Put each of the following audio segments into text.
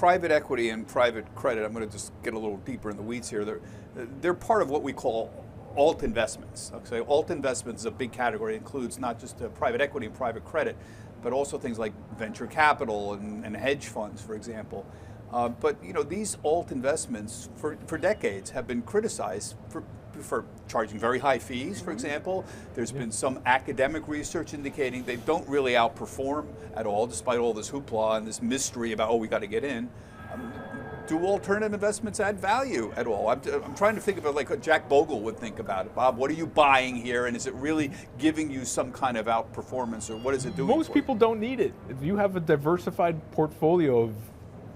private equity and private credit, I'm going to just get a little deeper in the weeds here. They're part of what we call alt investments. Okay, alt investments is a big category. It includes not just private equity and private credit, but also things like venture capital and hedge funds, for example. But these alt investments for decades have been criticized for charging very high fees, for example. There's been some academic research indicating they don't really outperform at all, despite all this hoopla and this mystery about, oh, we got to get in. Do alternative investments add value at all? I'm trying to think of it like Jack Bogle would think about it. Bob, what are you buying here, and is it really giving you some kind of outperformance, or what is it doing? Most people don't need it. If you have a diversified portfolio of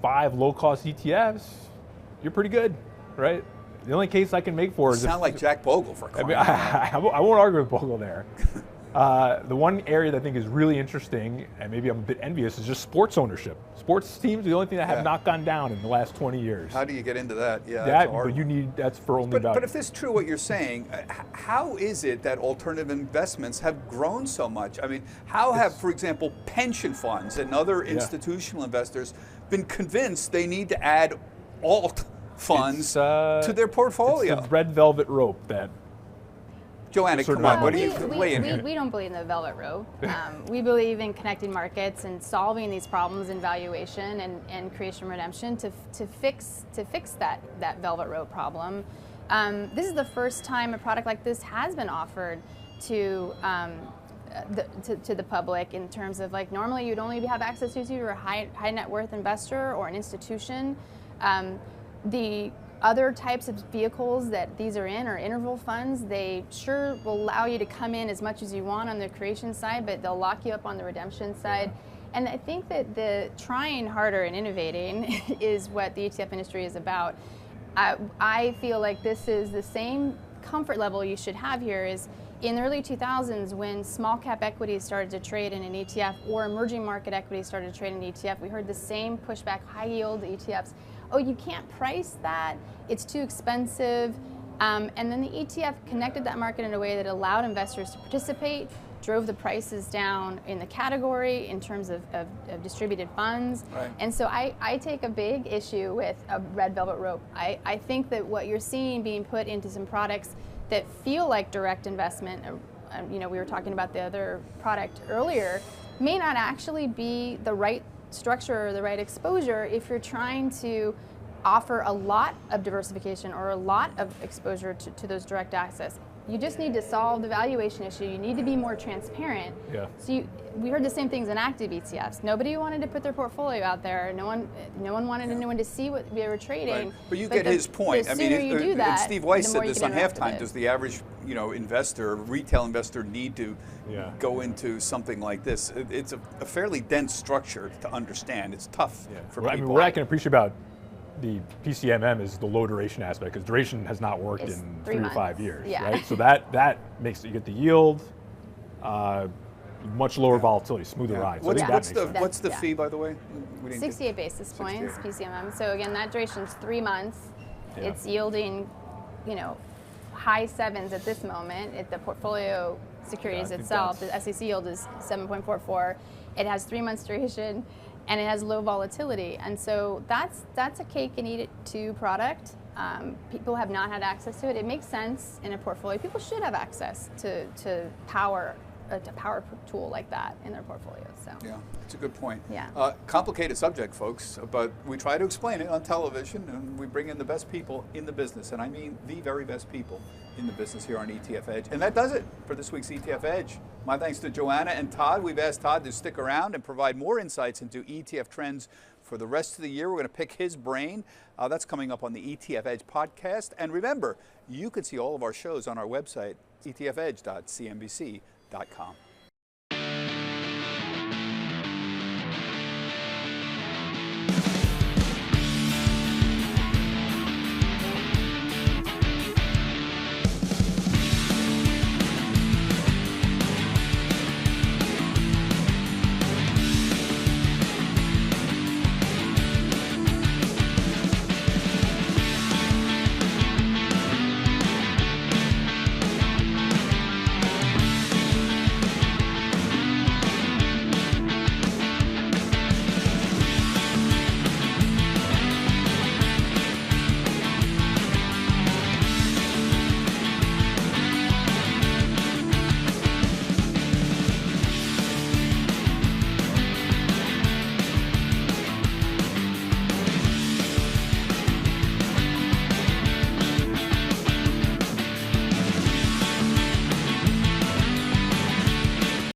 5 low-cost ETFs, you're pretty good, right? The only case I can make for is... You sound like Jack Bogle for crying out loud. I won't argue with Bogle there. The one area that I think is really interesting, and maybe I'm a bit envious, is just sports ownership. Sports teams are the only thing that have not gone down in the last 20 years. How do you get into that? Yeah, that's hard. But that's for only value. But if it's true what you're saying, how is it that alternative investments have grown so much? I mean, how have, for example, pension funds and other institutional investors been convinced they need to add alt funds to their portfolio? It's the red velvet rope that... Joanna, come on, what do you weigh in here? We don't believe in the velvet rope. We believe in connecting markets and solving these problems in valuation and creation redemption to fix that velvet rope problem. This is the first time a product like this has been offered to the public, in terms of, like, normally you'd only have access to if you're a high net worth investor or an institution. The other types of vehicles that these are in are interval funds. They sure will allow you to come in as much as you want on the creation side, but they'll lock you up on the redemption side. And I think that the trying harder and innovating is what the ETF industry is about. I feel like this is the same comfort level you should have here. Is in the early 2000s, when small cap equities started to trade in an ETF, or emerging market equities started to trade in an ETF, we heard the same pushback: high yield ETFs. Oh, you can't price that, it's too expensive. And then the ETF connected that market in a way that allowed investors to participate, drove the prices down in the category in terms of distributed funds. Right. And so I take a big issue with a red velvet rope. I think that what you're seeing being put into some products that feel like direct investment, we were talking about the other product earlier, may not actually be the right structure or the right exposure if you're trying to offer a lot of diversification or a lot of exposure to those direct access. You just need to solve the valuation issue. You need to be more transparent. Yeah. So we heard the same things in active ETFs. Nobody wanted to put their portfolio out there. No one wanted anyone to see what they were trading. Right. But you get his point. I mean, you do that, and Steve Weiss the said this on Halftime. Does the average, investor, retail investor, need to go into something like this? It's a fairly dense structure to understand. It's tough for people. I mean, what I can appreciate about the PCMM is the low duration aspect, because duration has not worked in 3 to 5 years, right? So that makes it, you get the yield, much lower volatility, smoother ride. So what's the fee, by the way? 68 basis points, PCMM. So again, that duration's 3 months. It's yielding, high 7s at this moment. The portfolio securities itself, the SEC yield is 7.44. It has 3 months duration, and it has low volatility. And so that's a cake and eat it too product. People have not had access to it. It makes sense in a portfolio. People should have access to power tool like that in their portfolios. So yeah, it's a good point. Yeah. Complicated subject, folks, but we try to explain it on television, and we bring in the best people in the business, and I mean the very best people in the business here on ETF Edge. And that does it for this week's ETF Edge. My thanks to Joanna and Todd. We've asked Todd to stick around and provide more insights into ETF trends for the rest of the year. We're going to pick his brain. That's coming up on the ETF Edge podcast. And remember, you can see all of our shows on our website, etfedge.cnbc.com.